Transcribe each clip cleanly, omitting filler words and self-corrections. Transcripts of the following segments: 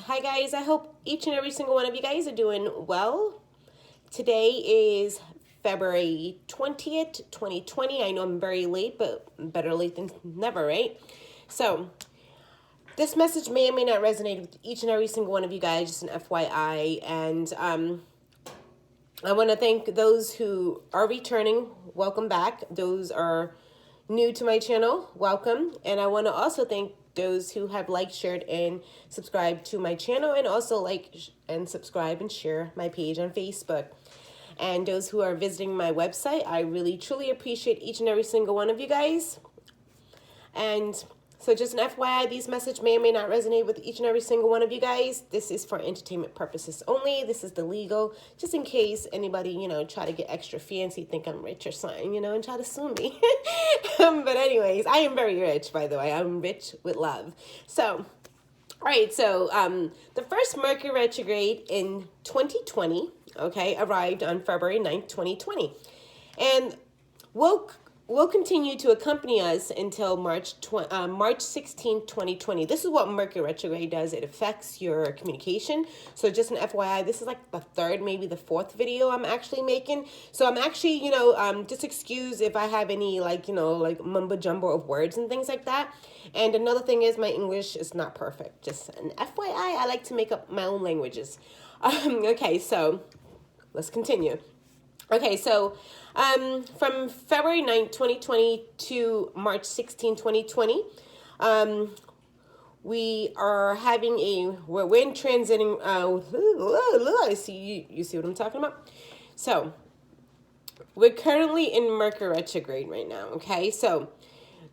Hi guys, I hope each and every single one of you guys are doing well. Today is February 20th, 2020. I know I'm very late, but better late than never, right? So, this message may or may not resonate with each and every single one of you guys, just an FYI. And I want to thank those who are returning. Welcome back. Those are new to my channel. Welcome. And I want to also thank those who have liked, shared, and subscribed to my channel, and also like and subscribe and share my page on Facebook. And those who are visiting my website, I really truly appreciate each and every single one of you guys. And so just an FYI, these messages may or may not resonate with each and every single one of you guys. This is for entertainment purposes only. This is the legal, just in case anybody, try to get extra fancy, think I'm rich or something, and try to sue me. But anyways, I am very rich, by the way. I'm rich with love. So, all right, so the first Mercury retrograde in 2020, arrived on February 9th, 2020. And will continue to accompany us until March 16th, 2020. This is what Mercury retrograde does. It affects your communication. So just an FYI, this is like the third, maybe the fourth video I'm actually making. So I'm actually, just excuse if I have any like mumbo jumbo of words and things like that. And another thing is my English is not perfect. Just an FYI, I like to make up my own languages. Okay, so let's continue. Okay, so from February 9th, 2020 to March 16, 2020, we are having we're in transiting, you see what I'm talking about? So, we're currently in Mercury retrograde right now, okay? So,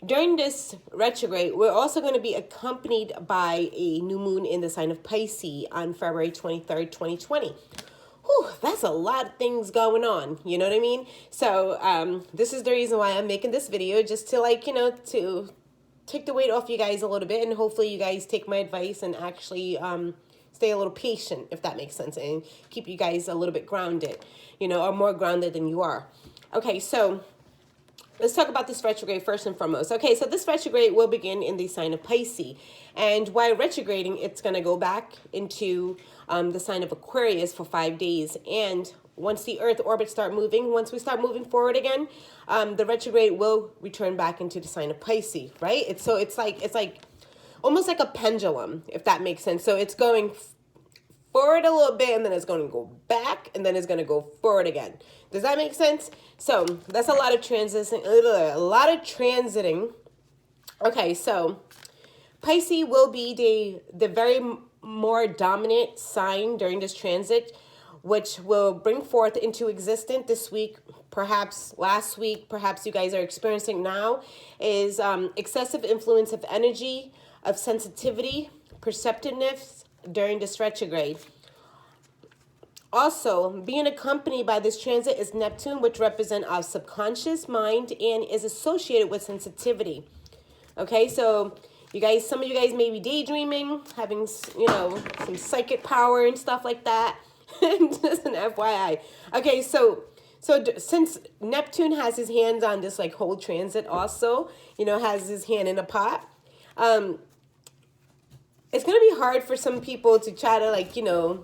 during this retrograde, we're also going to be accompanied by a new moon in the sign of Pisces on February 23rd, 2020. Whew, that's a lot of things going on, you know what I mean? So this is the reason why I'm making this video, just to to take the weight off you guys a little bit, and hopefully you guys take my advice and actually stay a little patient, if that makes sense, and keep you guys a little bit grounded, or more grounded than you are. Okay, so let's talk about this retrograde first and foremost. Okay, so this retrograde will begin in the sign of Pisces. And while retrograding, it's going to go back into the sign of Aquarius for 5 days. And once the Earth orbits start moving, once we start moving forward again, the retrograde will return back into the sign of Pisces, right? It's like almost like a pendulum, if that makes sense. So it's going forward a little bit, and then it's going to go back, and then it's going to go forward again. Does that make sense? So that's a lot of transiting. Okay, so Pisces will be the very more dominant sign during this transit, which will bring forth into existence this week, perhaps last week, perhaps you guys are experiencing now, is excessive influence of energy, of sensitivity, perceptiveness during this retrograde. Also, being accompanied by this transit is Neptune, which represents our subconscious mind and is associated with sensitivity. Okay, so some of you guys may be daydreaming, having, some psychic power and stuff like that. Just an FYI. Okay, so since Neptune has his hands on this whole transit also, has his hand in a pot, it's going to be hard for some people to try to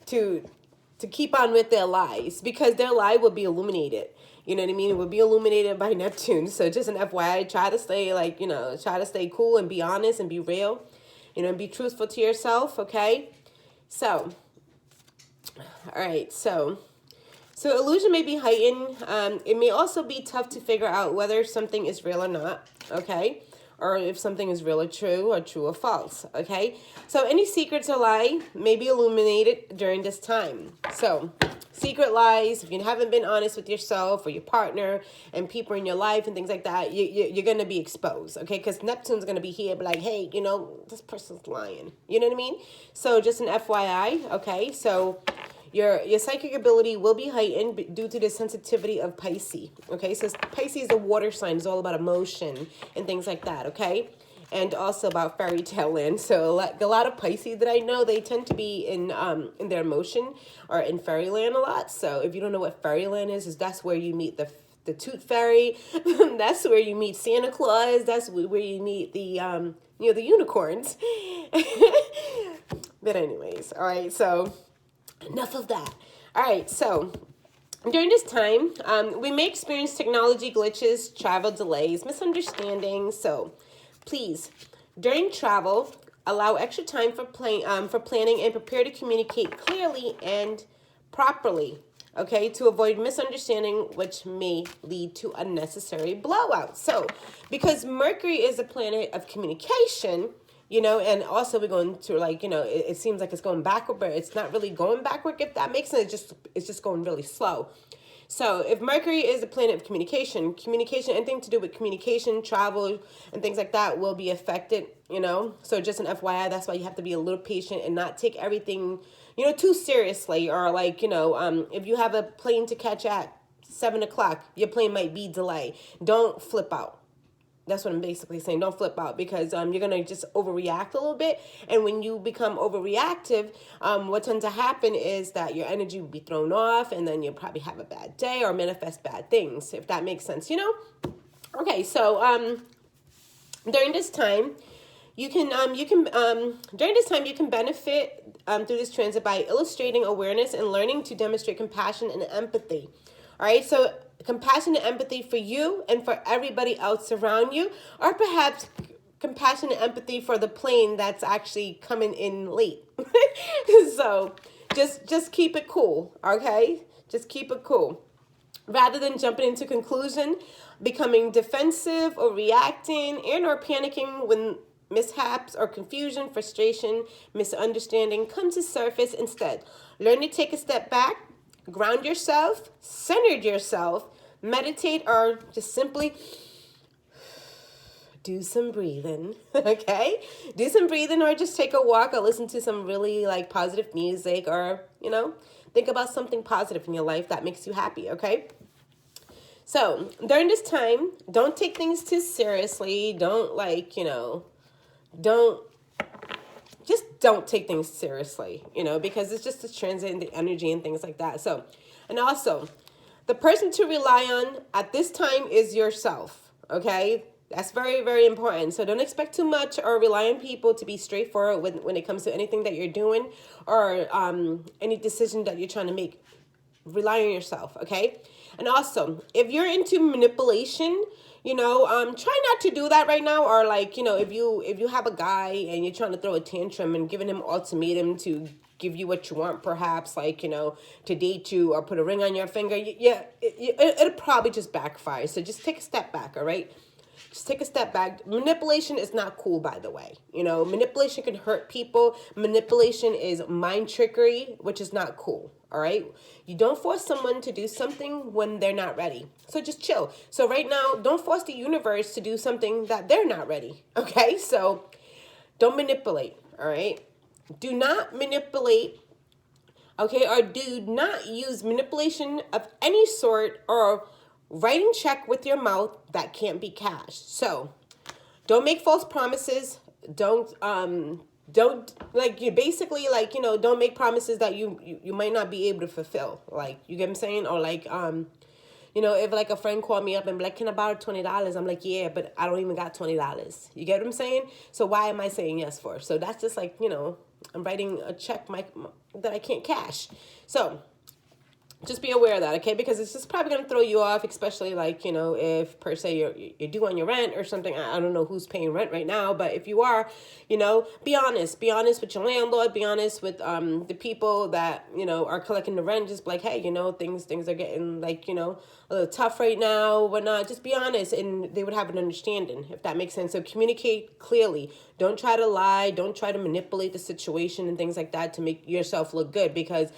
to keep on with their lives, because their lie will be illuminated. You know what I mean? It will be illuminated by Neptune. So just an FYI, try to stay try to stay cool and be honest and be real, and be truthful to yourself. Okay. So, all right. So illusion may be heightened. It may also be tough to figure out whether something is real or not. Okay. Or if something is real or true or false, okay? So any secrets or lie may be illuminated during this time. So secret lies, if you haven't been honest with yourself or your partner and people in your life and things like that, you're going to be exposed, okay? Because Neptune's going to be here, but hey, this person's lying. You know what I mean? So just an FYI, okay? So your psychic ability will be heightened due to the sensitivity of Pisces. Okay, so Pisces is a water sign. It's all about emotion and things like that. Okay, and also about fairy tale land. So a lot of Pisces that I know, they tend to be in their emotion or in fairyland a lot. So if you don't know what fairyland is that's where you meet the Tooth Fairy. That's where you meet Santa Claus. That's where you meet the the unicorns. But anyways, all right, so enough of that. All right, so during this time, we may experience technology glitches, travel delays, misunderstandings. So please, during travel, allow extra time for planning and prepare to communicate clearly and properly. Okay, to avoid misunderstanding, which may lead to unnecessary blowouts. So, because Mercury is a planet of communication, and also we're going to it seems like it's going backward, but it's not really going backward, if that makes sense. It's just going really slow. So if Mercury is a planet of communication, anything to do with communication, travel, and things like that will be affected, So just an FYI, that's why you have to be a little patient and not take everything, too seriously. Or if you have a plane to catch at 7 o'clock, your plane might be delayed. Don't flip out. That's what I'm basically saying. Don't flip out, because you're going to just overreact a little bit. And when you become overreactive, what tends to happen is that your energy will be thrown off, and then you'll probably have a bad day or manifest bad things, if that makes sense, Okay, so during this time, you can benefit through this transit by illustrating awareness and learning to demonstrate compassion and empathy. All right, so compassion and empathy for you and for everybody else around you, or perhaps compassion and empathy for the plane that's actually coming in late. So just keep it cool, okay? Just keep it cool. Rather than jumping into conclusion, becoming defensive or reacting and or panicking when mishaps or confusion, frustration, misunderstanding come to surface. Instead, learn to take a step back, ground yourself, centered yourself, meditate, or just simply do some breathing, okay? Do some breathing, or just take a walk, or listen to some really positive music, or, think about something positive in your life that makes you happy, okay? So during this time, don't take things too seriously. Don't don't take things seriously, because it's just a transit in the energy and things like that. So, and also, the person to rely on at this time is yourself, okay? That's very, very important. So don't expect too much or rely on people to be straightforward when it comes to anything that you're doing, or any decision that you're trying to make. Rely on yourself, okay? And also, if you're into manipulation, try not to do that right now. Or if you have a guy and you're trying to throw a tantrum and giving him ultimatum to give you what you want, perhaps to date you or put a ring on your finger, it'll probably just backfire. So just take a step back, all right? Just take a step back. Manipulation is not cool, by the way. Manipulation can hurt people. Manipulation is mind trickery, which is not cool. All right. You don't force someone to do something when they're not ready. So just chill. So right now, don't force the universe to do something that they're not ready. Okay. So don't manipulate. All right. Do not manipulate. Okay. Or do not use manipulation of any sort, or writing check with your mouth that can't be cashed. So don't make false promises. Don't don't make promises that you might not be able to fulfill. You get what I'm saying? Or if a friend called me up and be like, can I borrow $20? I'm like, yeah, but I don't even got $20. You get what I'm saying? So why am I saying yes for? So that's just I'm writing a check that I can't cash. So just be aware of that, okay? Because it's just probably going to throw you off, especially if per se you're due on your rent or something. I don't know who's paying rent right now, but if you are, be honest. Be honest with your landlord. Be honest with the people that are collecting the rent. Just be like, hey, things are getting a little tough right now, whatnot. Just be honest, and they would have an understanding, if that makes sense. So communicate clearly. Don't try to lie. Don't try to manipulate the situation and things like that to make yourself look good, because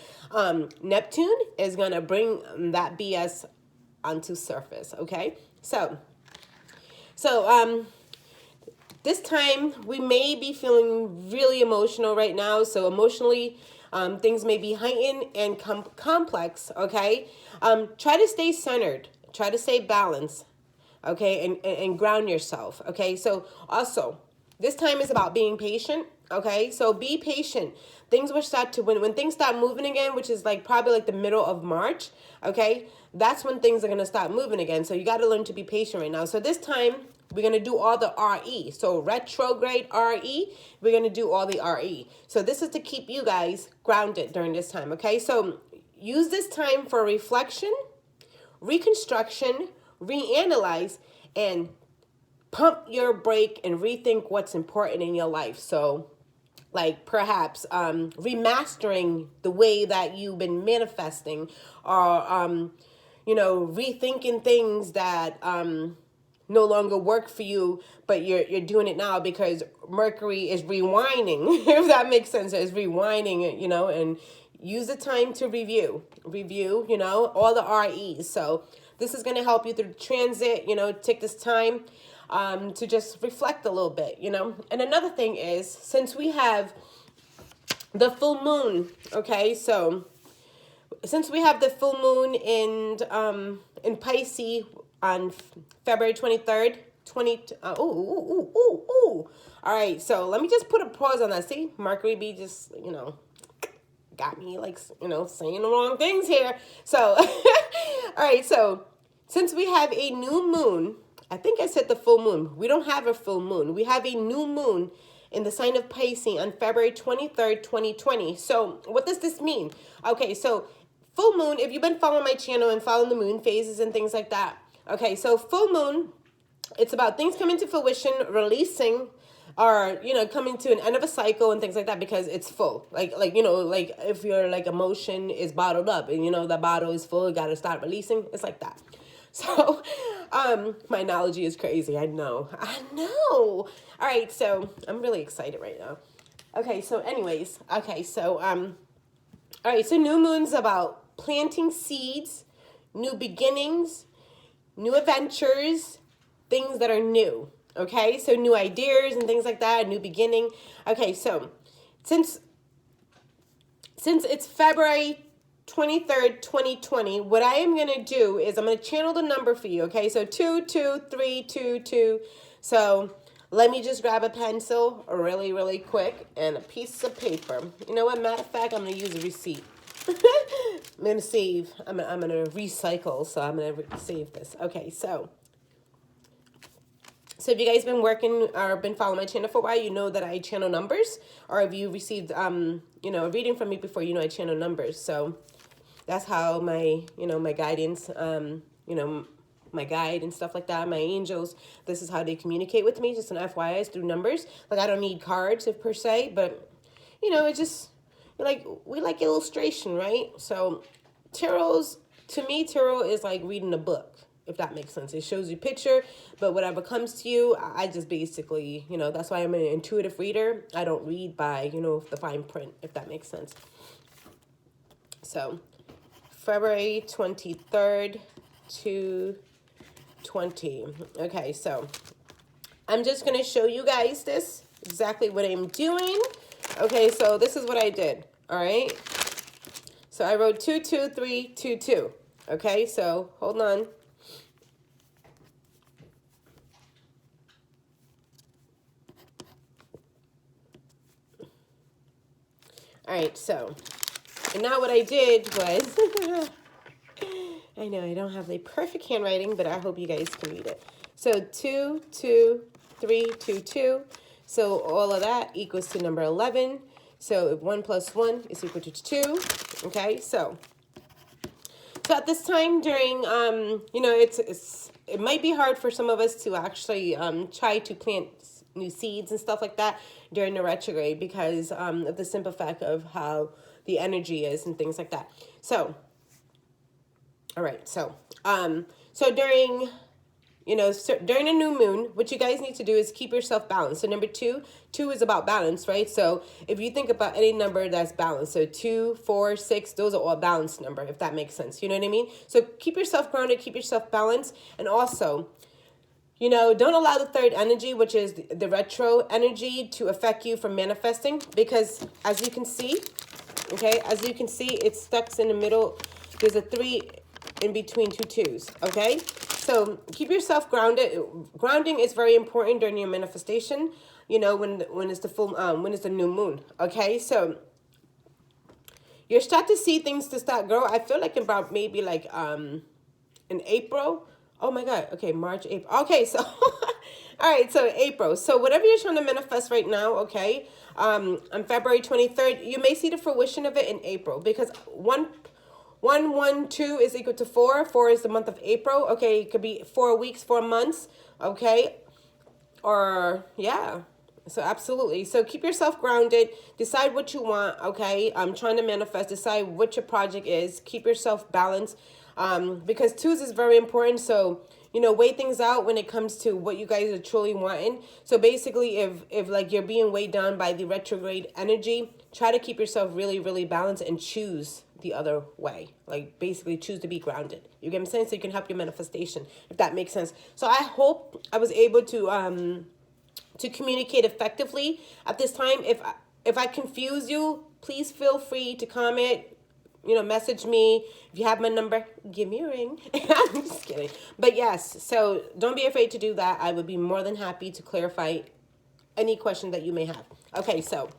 Neptune is going to bring that BS onto surface, okay? So this time we may be feeling really emotional right now. So emotionally, things may be heightened and complex, okay? Try to stay centered. Try to stay balanced, okay? And ground yourself, okay? So also, this time is about being patient, okay? So be patient. Things will start to, when things start moving again, which is probably the middle of March, okay? That's when things are going to start moving again. So you got to learn to be patient right now. So this time, we're going to do all the RE. So retrograde RE, we're going to do all the RE. So this is to keep you guys grounded during this time, okay? So use this time for reflection, reconstruction, reanalyze, and pump your brake and rethink what's important in your life. So like perhaps remastering the way that you've been manifesting, or you know, rethinking things that no longer work for you, but you're doing it now because Mercury is rewinding, if that makes sense. It's rewinding, you know, and use the time to review, you know, all the REs. So this is going to help you through transit, you know, take this time to just reflect a little bit, you know. And another thing is, since we have the full moon, okay, so since we have the full moon in Pisces on February 23rd, all right, so let me just put a pause on that. See, Mercury be just, you know, got me like, you know, saying the wrong things here. So, all right, so since we have a new moon, I think I said the full moon. We don't have a full moon. We have a new moon in the sign of Pisces on February 23rd, 2020. So what does this mean? Okay, so full moon, if you've been following my channel and following the moon phases and things like that. Okay, so full moon, it's about things coming to fruition, releasing, or, you know, coming to an end of a cycle and things like that, because it's full. Like, you know, like if your like emotion is bottled up and, you know, the bottle is full, you got to start releasing. It's like that. So, my analogy is crazy. I know. All right. So I'm really excited right now. Okay. So anyways, okay. So, all right. So new moon's about planting seeds, new beginnings, new adventures, things that are new. Okay. So new ideas and things like that, a new beginning. Okay. So since it's February 23rd, 2020, what I am going to do is I'm going to channel the number for you, okay? So 22322. So let me just grab a pencil really, really quick and a piece of paper. You know what? Matter of fact, I'm going to use a receipt. I'm going to save. I'm going to recycle, so I'm going to save this. Okay, so if you guys been working or been following my channel for a while, you know that I channel numbers. Or if you received, you know, a reading from me before, you know I channel numbers. So that's how my, you know, my guidance, you know, my guide and stuff like that, my angels, this is how they communicate with me. Just an FYI, is through numbers. Like, I don't need cards if per se, but, you know, it just, like, we like illustration, right? So tarot's, to me, tarot is like reading a book, if that makes sense. It shows you picture, but whatever comes to you, I just basically, you know, that's why I'm an intuitive reader. I don't read by, you know, the fine print, if that makes sense. So February 23rd to 20. Okay, so I'm just going to show you guys this, exactly what I'm doing. Okay, so this is what I did, all right? So I wrote 22322. Okay, so hold on. All right, so, and now what I did was, I know I don't have the perfect handwriting, but I hope you guys can read it. So 22322. So all of that equals to number 11. So if 1 plus 1 is equal to 2. Okay, so at this time during, you know, it might be hard for some of us to actually try to plant new seeds and stuff like that during the retrograde because of the simple fact of how the energy is and things like that. So, all right, so during, you know, during a new moon, what you guys need to do is keep yourself balanced. So number two is about balance, right? So if you think about any number that's balanced, so 2, 4, 6, those are all balanced number, if that makes sense. You know what I mean? So keep yourself grounded, keep yourself balanced. And also, you know, don't allow the third energy, which is the retro energy, to affect you from manifesting. Because as you can see, okay, as you can see, it's stuck in the middle. There's a 3 in between 2 2s, okay? So keep yourself grounded. Grounding is very important during your manifestation, you know, when it's the full, when it's the new moon, okay? So you're start to see things to start grow. I feel like about maybe like in April. Oh my God. Okay, March, April. Okay, so All right, so April. So whatever you're trying to manifest right now, okay, on February 23rd, you may see the fruition of it in April, because 1 1 1 2 is equal to 4. 4 is the month of April. Okay, it could be 4 weeks, 4 months. Okay, or yeah. So absolutely. So keep yourself grounded. Decide what you want. Okay, I'm trying to manifest. Decide what your project is. Keep yourself balanced. Because twos is very important. So weigh things out when it comes to what you guys are truly wanting. So basically, if like you're being weighed down by the retrograde energy, try to keep yourself really, really balanced and choose the other way. Like basically choose to be grounded. You get what I'm saying? So you can help your manifestation, if that makes sense. So I hope I was able to communicate effectively at this time. If I confuse you, please feel free to comment, message me. If you have my number, give me a ring. I'm just kidding. But yes, so don't be afraid to do that. I would be more than happy to clarify any question that you may have. Okay, so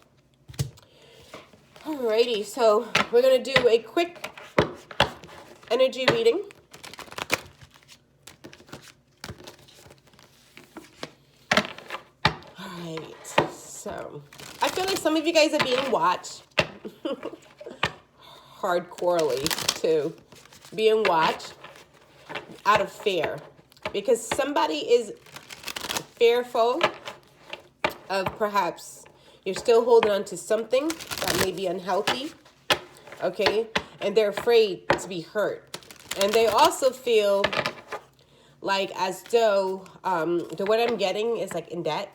alrighty, so we're gonna do a quick energy reading. Alright, so I feel like some of you guys are being watched. Hardcorely too. Being watched out of fear. Because somebody is fearful of perhaps you're still holding on to something that may be unhealthy. Okay? And they're afraid to be hurt. And they also feel like as though what I'm getting is like in debt.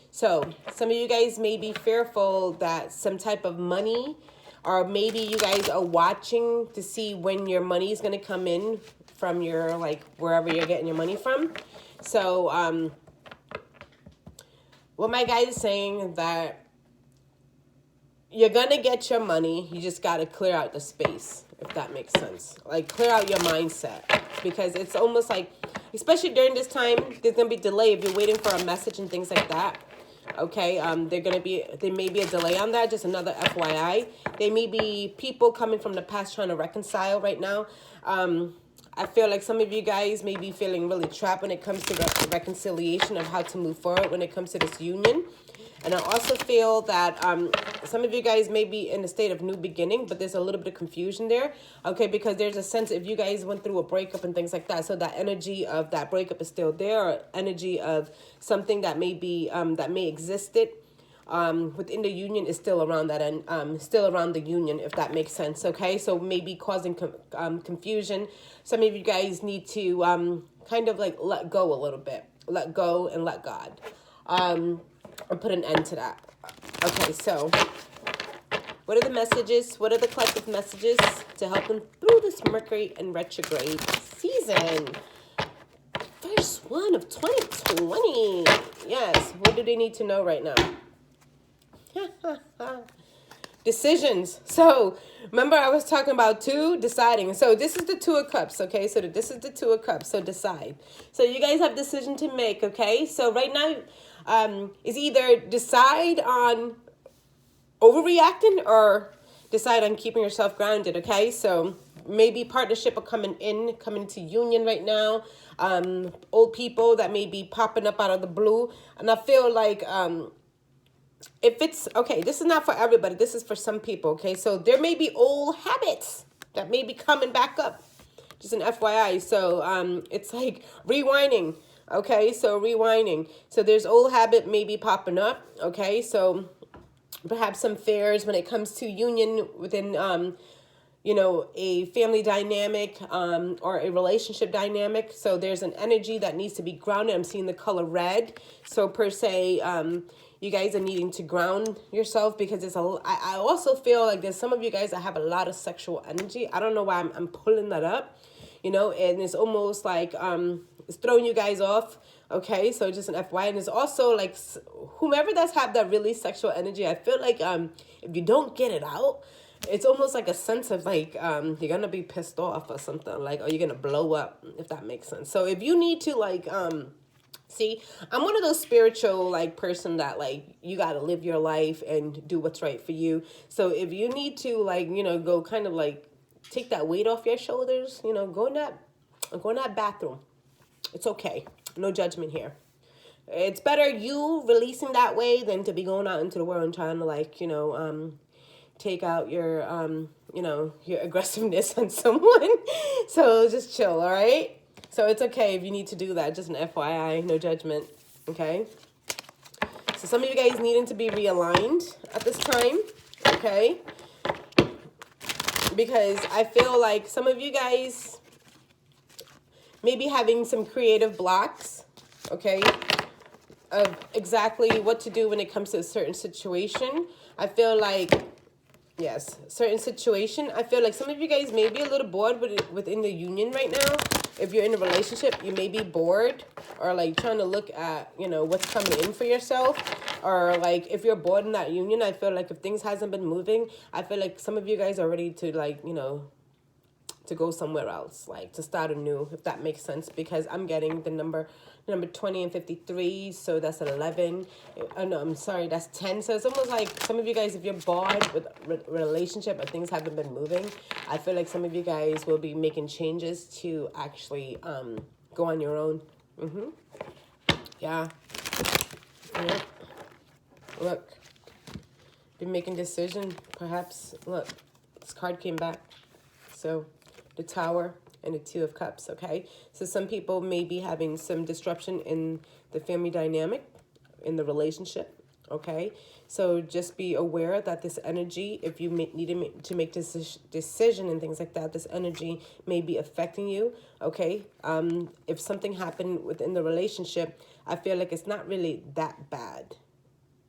So some of you guys may be fearful that some type of money, or maybe you guys are watching to see when your money is going to come in from your, like, wherever you're getting your money from. So what my guide is saying that you're going to get your money. You just got to clear out the space, if that makes sense. Like, clear out your mindset. Because it's almost like, especially during this time, there's going to be delay if you're waiting for a message and things like that. Okay, there may be a delay on that. Just another FYI. There may be people coming from the past trying to reconcile right now. I feel like some of you guys may be feeling really trapped when it comes to the reconciliation of how to move forward when it comes to this union. And I also feel that some of you guys may be in a state of new beginning, but there's a little bit of confusion there, okay? Because there's a sense if you guys went through a breakup and things like that, so that energy of that breakup is still there, or energy of something that may be that may existed within the union is still around that, and still around the union, if that makes sense, okay? So maybe causing confusion. Some of you guys need to kind of like let go a little bit, let go and let God. And put an end to that. Okay, so what are the messages? What are the collective messages to help them through this Mercury and retrograde season? First one of 2020. Yes, what do they need to know right now? Decisions. So remember I was talking about deciding. So this is the Two of Cups, okay? So this is the Two of Cups. So decide. So you guys have a decision to make, okay? So right now is either decide on overreacting or decide on keeping yourself grounded, okay? So maybe partnership are coming to union right now. Old people that may be popping up out of the blue. And I feel like if it's, okay, this is not for everybody. This is for some people, okay? So there may be old habits that may be coming back up. Just an FYI. So it's like rewinding, okay? So rewinding. So there's old habit maybe popping up, okay? So perhaps some fears when it comes to union within, a family dynamic or a relationship dynamic. So there's an energy that needs to be grounded. I'm seeing the color red. So per se, you guys are needing to ground yourself because I also feel like there's some of you guys that have a lot of sexual energy. I don't know why I'm pulling that up, and it's almost like it's throwing you guys off. Okay, so just an FYI. And it's also like whomever that's have that really sexual energy, I feel like if you don't get it out, it's almost like a sense of like you're gonna be pissed off or something, like, or you're gonna blow up, if that makes sense. So if you need to like see, I'm one of those spiritual like person that like you got to live your life and do what's right for you. So if you need to like, go kind of like take that weight off your shoulders, go in that bathroom. It's okay. No judgment here. It's better you releasing that way than to be going out into the world and trying to, like, take out your, your aggressiveness on someone. So just chill, all right? So it's okay if you need to do that. Just an FYI, no judgment, okay? So some of you guys needing to be realigned at this time, okay? Because I feel like some of you guys may be having some creative blocks, okay, of exactly what to do when it comes to a certain situation. I feel like, yes, certain situation. I feel like some of you guys may be a little bored within the union right now. If you're in a relationship, you may be bored or like trying to look at, what's coming in for yourself. Or like if you're bored in that union, I feel like if things hasn't been moving, I feel like some of you guys are ready to, like, to go somewhere else, like to start anew, if that makes sense. Because I'm getting the number 20 and 53, so that's an 11. Oh no, I'm sorry, that's 10. So it's almost like some of you guys, if you're bored with relationship or things haven't been moving, I feel like some of you guys will be making changes to actually go on your own. Yeah. Look, be making decision, perhaps. Look, this card came back. So the Tower and the Two of Cups, okay? So some people may be having some disruption in the family dynamic, in the relationship, okay? So just be aware that this energy, if you need to make decision and things like that, this energy may be affecting you, okay? If something happened within the relationship, I feel like it's not really that bad.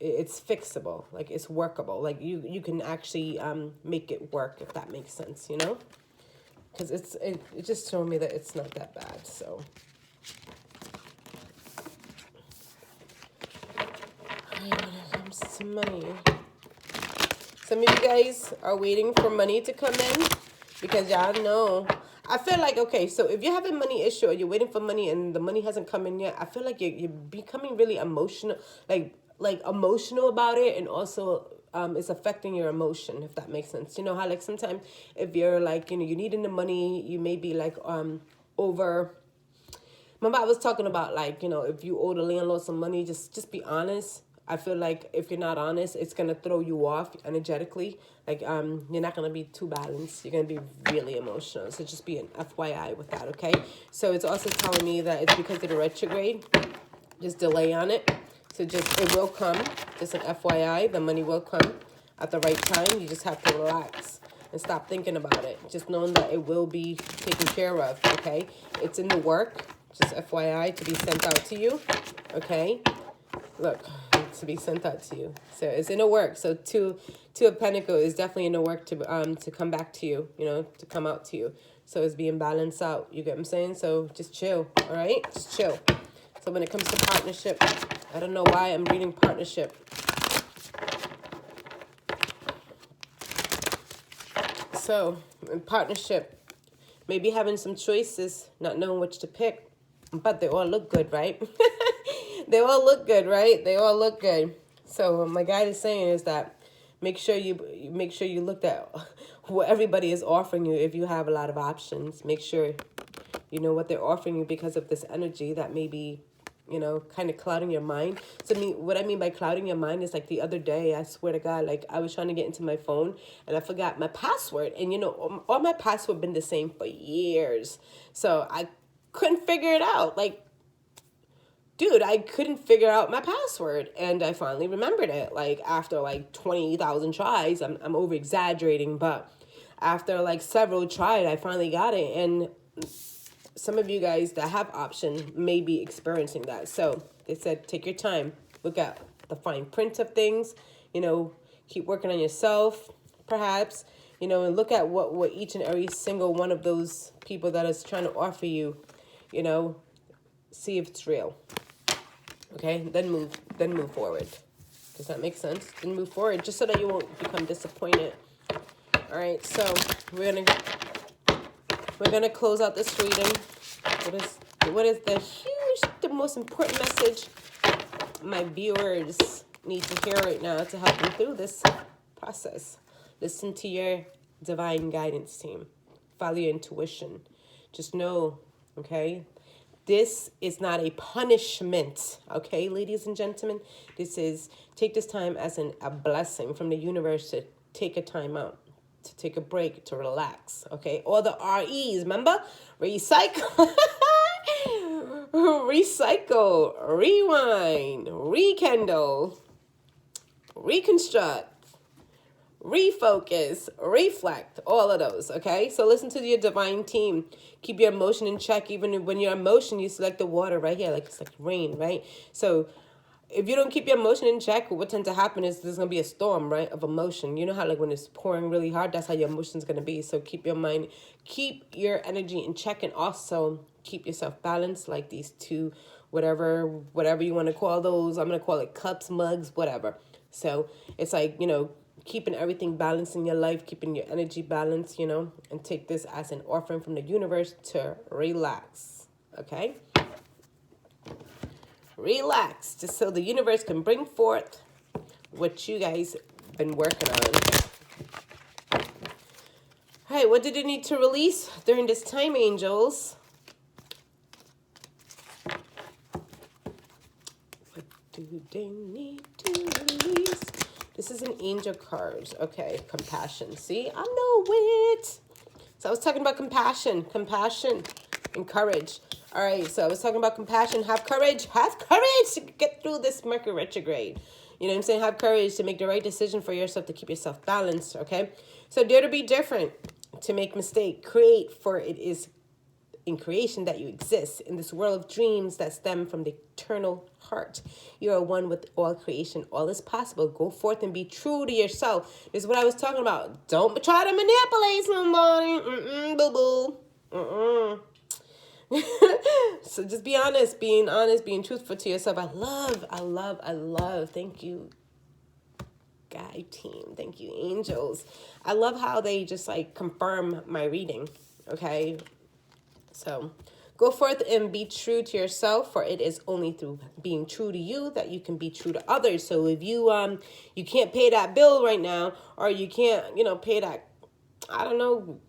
It's fixable, like it's workable. Like you can actually make it work, if that makes sense, Because it just showed me that it's not that bad, so. When it comes to money. Some of you guys are waiting for money to come in because y'all know. I feel like, okay, so if you're having money issue or you're waiting for money and the money hasn't come in yet, I feel like you're becoming really emotional, like emotional about it, and also it's affecting your emotion, if that makes sense. You know how, like, sometimes if you're like, you needing the money, you may be like over. Remember I was talking about, like, if you owe the landlord some money, just be honest. I feel like if you're not honest, it's gonna throw you off energetically. Like you're not gonna be too balanced. You're gonna be really emotional. So just be an FYI with that, okay? So it's also telling me that it's because of the retrograde. Just delay on it. So it will come. Just an FYI, the money will come at the right time. You just have to relax and stop thinking about it. Just knowing that it will be taken care of, okay? It's in the work. Just FYI, to be sent out to you, okay? Look, to be sent out to you. So it's in the work. So two of Pentacles is definitely in the work to come back to you, to come out to you. So it's being balanced out. You get what I'm saying? So just chill, all right? Just chill. So when it comes to partnership, I don't know why I'm reading partnership. So in partnership, maybe having some choices, not knowing which to pick, but they all look good, right? They all look good, right? They all look good. So what my guide is saying is that make sure you look at what everybody is offering you. If you have a lot of options, make sure you know what they're offering you, because of this energy that may be, kind of clouding your mind. So what I mean by clouding your mind is, like, the other day, I swear to God, like, I was trying to get into my phone and I forgot my password. And, all my password been the same for years. So I couldn't figure it out. Like, dude, I couldn't figure out my password. And I finally remembered it, like, after, like, 20,000 tries. I'm over exaggerating, but after, like, several tries, I finally got it. And some of you guys that have option may be experiencing that. So they said, take your time, look at the fine print of things, keep working on yourself, perhaps, and look at what each and every single one of those people that is trying to offer you, see if it's real. Okay, then move forward. Does that make sense? Then move forward, just so that you won't become disappointed. All right, so we're gonna close out this reading. What is the most important message my viewers need to hear right now to help them through this process? Listen to your divine guidance team. Follow your intuition. Just know, okay? This is not a punishment, okay, ladies and gentlemen? Take this time as a blessing from the universe to take a time out, to take a break, to relax, okay? All the REs, remember? Recycle, recycle, rewind, rekindle, reconstruct, refocus, reflect, all of those, okay? So listen to your divine team. Keep your emotion in check. Even when your emotion, you select the water right here, like it's like rain, right? So if you don't keep your emotion in check, what tends to happen is there's going to be a storm, right, of emotion. You know how like when it's pouring really hard, that's how your emotion's going to be. So keep your mind, keep your energy in check, and also keep yourself balanced, like these two, whatever you want to call those. I'm going to call it cups, mugs, whatever. So it's like, keeping everything balanced in your life, keeping your energy balanced, and take this as an offering from the universe to relax, okay? Relax, just so the universe can bring forth what you guys been working on. All right, what did you need to release during this time, angels? What do they need to release? This is an angel card. Okay, compassion. See, I know it. So I was talking about compassion, and courage. All right, so I was talking about compassion. Have courage to get through this Mercury retrograde. You know what I'm saying? Have courage to make the right decision for yourself, to keep yourself balanced, okay? So dare to be different, to make mistake, create, for it is in creation that you exist, in this world of dreams that stem from the eternal heart. You are one with all creation. All is possible. Go forth and be true to yourself. This is what I was talking about. Don't try to manipulate somebody. Boo-boo. So just be honest, being truthful to yourself. I love. Thank you, guide team. Thank you, angels. I love how they just like confirm my reading. Okay. So go forth and be true to yourself, for it is only through being true to you that you can be true to others. So if you can't pay that bill right now, or you can't, pay that, I don't know,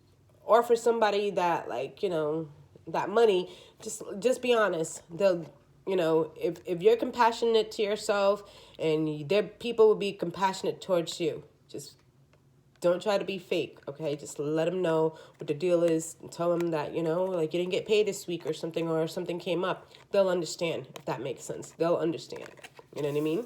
offer somebody that, like, that money, just be honest. They'll, if you're compassionate to yourself, and their people will be compassionate towards you. Just don't try to be fake, okay? Just let them know what the deal is, and tell them that, like you didn't get paid this week or something came up. They'll understand, if that makes sense. They'll understand. You know what I mean?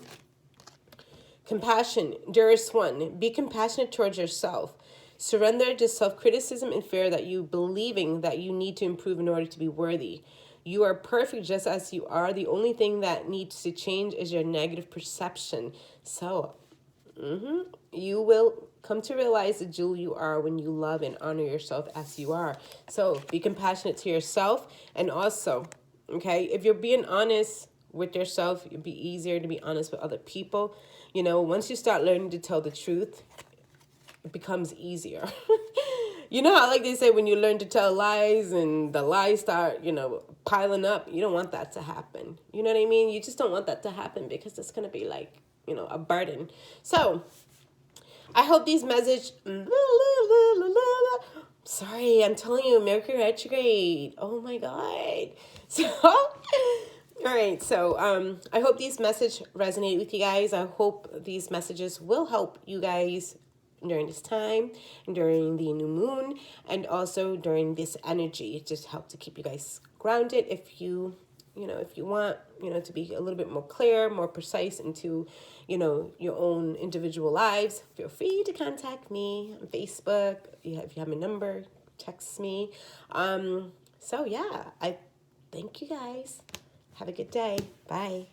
Compassion. Dearest one, be compassionate towards yourself. Surrender to self-criticism and fear that you believing that you need to improve in order to be worthy. You are perfect just as you are. The only thing that needs to change is your negative perception. So, you will come to realize the jewel you are when you love and honor yourself as you are. So be compassionate to yourself. And also, okay, if you're being honest with yourself, it'll be easier to be honest with other people. Once you start learning to tell the truth, it becomes easier. You know how, like they say, when you learn to tell lies and the lies start, piling up, you don't want that to happen. You know what I mean? You just don't want that to happen, because it's going to be like, a burden. So I hope these message. Sorry, I'm telling you, Mercury retrograde. Oh my God. So, all right. So, I hope these messages resonate with you guys. I hope these messages will help you guys during this time, during the new moon, and also during this energy. It just helps to keep you guys grounded. If you want, to be a little bit more clear, more precise into, your own individual lives, feel free to contact me on Facebook. If you have my number, text me. So yeah, I thank you guys. Have a good day. Bye.